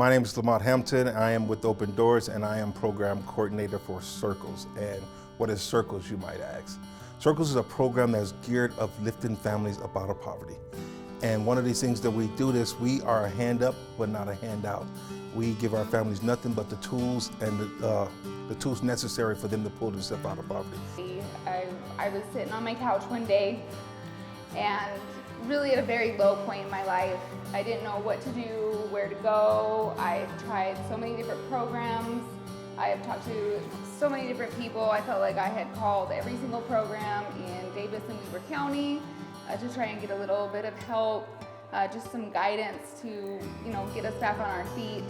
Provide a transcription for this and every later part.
My name is Lamont Hampton. I am with Open Doors and I am program coordinator for Circles. And what is Circles, you might ask? Circles is a program that's geared of lifting families up out of poverty. And one of these things that we do this, we are a hand up, but not a handout. We give our families nothing but the tools and the tools necessary for them to pull themselves out of poverty. I was sitting on my couch one day and really at a very low point in my life. I didn't know what to do, where to go. I've tried so many different programs. I have talked to so many different people. I felt like I had called every single program in Davis and Weber County to try and get a little bit of help, just some guidance to, get us back on our feet.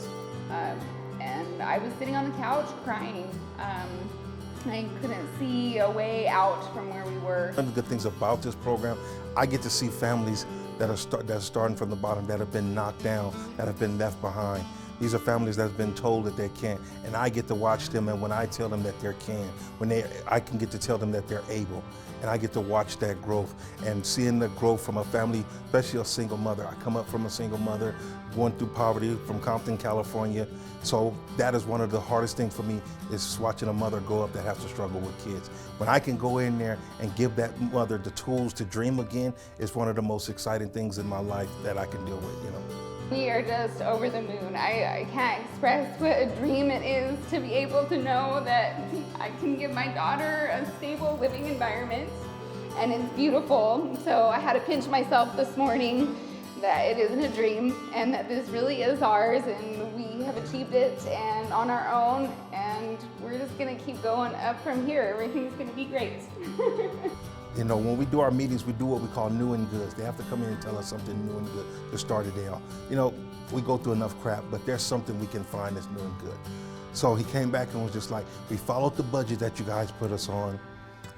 And I was sitting on the couch crying. I couldn't see a way out from where we were. One of the good things about this program, I get to see families that are starting from the bottom, that have been knocked down, that have been left behind. These are families that have been told that they can't, and I get to watch them, and when I tell them that they can, I can get to tell them that they're able, and I get to watch that growth, and seeing the growth from a family, especially a single mother. I come up from a single mother, going through poverty from Compton, California, so that is one of the hardest things for me, is watching a mother grow up that has to struggle with kids. When I can go in there and give that mother the tools to dream again, is one of the most exciting things in my life that I can deal with, We are just over the moon. I can't express what a dream it is to be able to know that I can give my daughter a stable living environment, and it's beautiful. So I had to pinch myself this morning that it isn't a dream and that this really is ours, and we have achieved it and on our own, and we're just gonna keep going up from here. Everything's gonna be great. When we do our meetings, we do what we call new and goods. They have to come in and tell us something new and good to start a day off. We go through enough crap, but there's something we can find that's new and good. So he came back and was just like, we followed the budget that you guys put us on.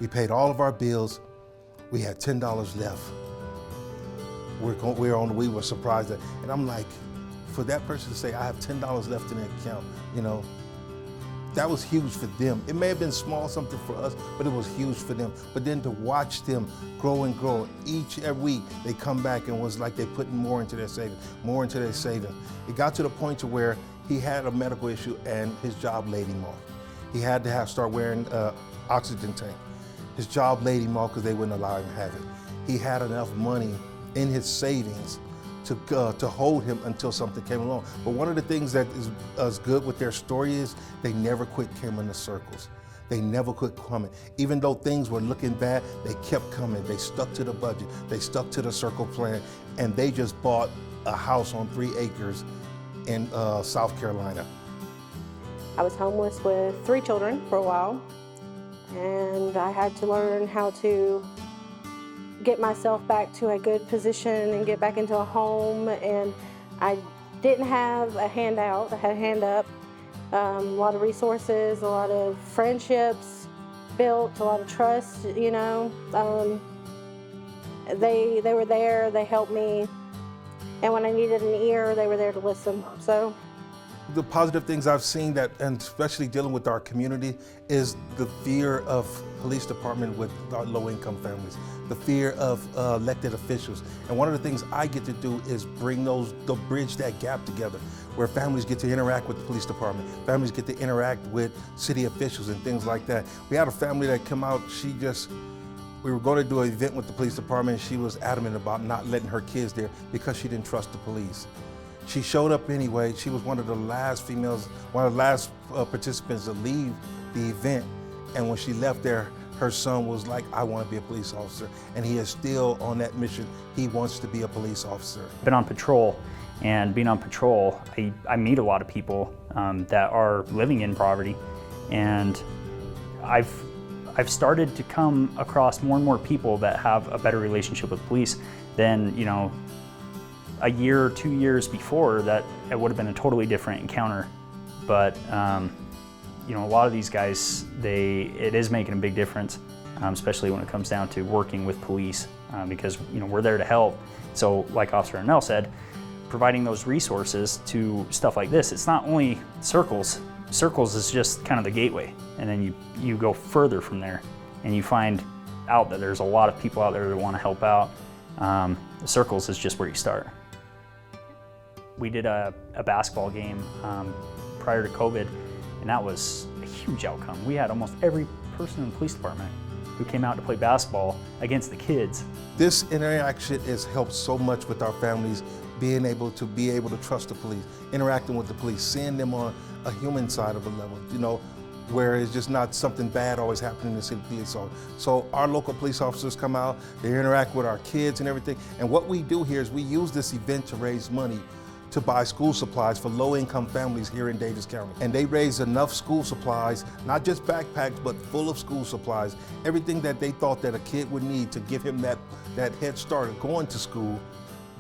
We paid all of our bills. We had $10 left. We were surprised and I'm like, for that person to say, I have $10 left in the account, that was huge for them. It may have been small something for us, but it was huge for them. But then to watch them grow and grow, every week they come back and was like they putting more into their savings, more into their savings. It got to the point to where he had a medical issue and his job laid him off. He had to start wearing oxygen tank. His job laid him off because they wouldn't allow him to have it. He had enough money in his savings to hold him until something came along. But one of the things that is good with their story is they never quit coming to Circles. They never quit coming. Even though things were looking bad, they kept coming. They stuck to the budget. They stuck to the Circle plan, and they just bought a house on 3 acres in South Carolina. I was homeless with 3 children for a while, and I had to learn how to get myself back to a good position and get back into a home. And I didn't have a handout, I had a hand up. A lot of resources, a lot of friendships built, a lot of trust, They were there, they helped me. And when I needed an ear, they were there to listen. So the positive things I've seen and especially dealing with our community, is the fear of police department with our low-income families, the fear of elected officials. And one of the things I get to do is bridge that gap together, where families get to interact with the police department, families get to interact with city officials and things like that. We had a family that come out, we were going to do an event with the police department, and she was adamant about not letting her kids there because she didn't trust the police. She showed up anyway. She was one of the last participants to leave the event. And when she left there, her son was like, I want to be a police officer. And he is still on that mission. He wants to be a police officer. Been on patrol, and being on patrol, I meet a lot of people that are living in poverty. And I've started to come across more and more people that have a better relationship with police than, a year or 2 years before. That it would have been a totally different encounter. But a lot of these guys, it is making a big difference, especially when it comes down to working with police, because we're there to help. So like Officer Arnell said, providing those resources to stuff like this, it's not only Circles. Circles is just kind of the gateway, and then you go further from there, and you find out that there's a lot of people out there that want to help out. Circles is just where you start. We did a basketball game prior to COVID, and that was a huge outcome. We had almost every person in the police department who came out to play basketball against the kids. This interaction has helped so much with our families being able to trust the police, interacting with the police, seeing them on a human side of a level, you know, where it's just not something bad always happening in the city police office. So our local police officers come out, they interact with our kids and everything. And what we do here is we use this event to raise money to buy school supplies for low-income families here in Davis County. And they raise enough school supplies, not just backpacks, but full of school supplies, everything that they thought that a kid would need to give him that head start of going to school.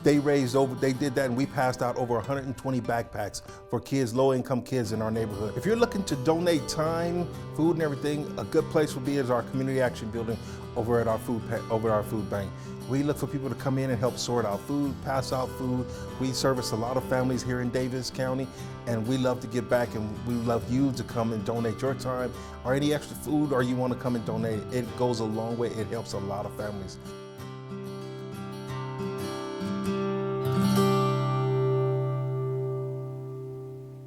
They did that, and we passed out over 120 backpacks for kids, low-income kids in our neighborhood. If you're looking to donate time, food, and everything, a good place would be is our community action building over at our food bank. We look for people to come in and help sort out food, pass out food. We service a lot of families here in Davis County, and we love to give back, and we love you to come and donate your time or any extra food, or you want to come and donate. It goes a long way. It helps a lot of families.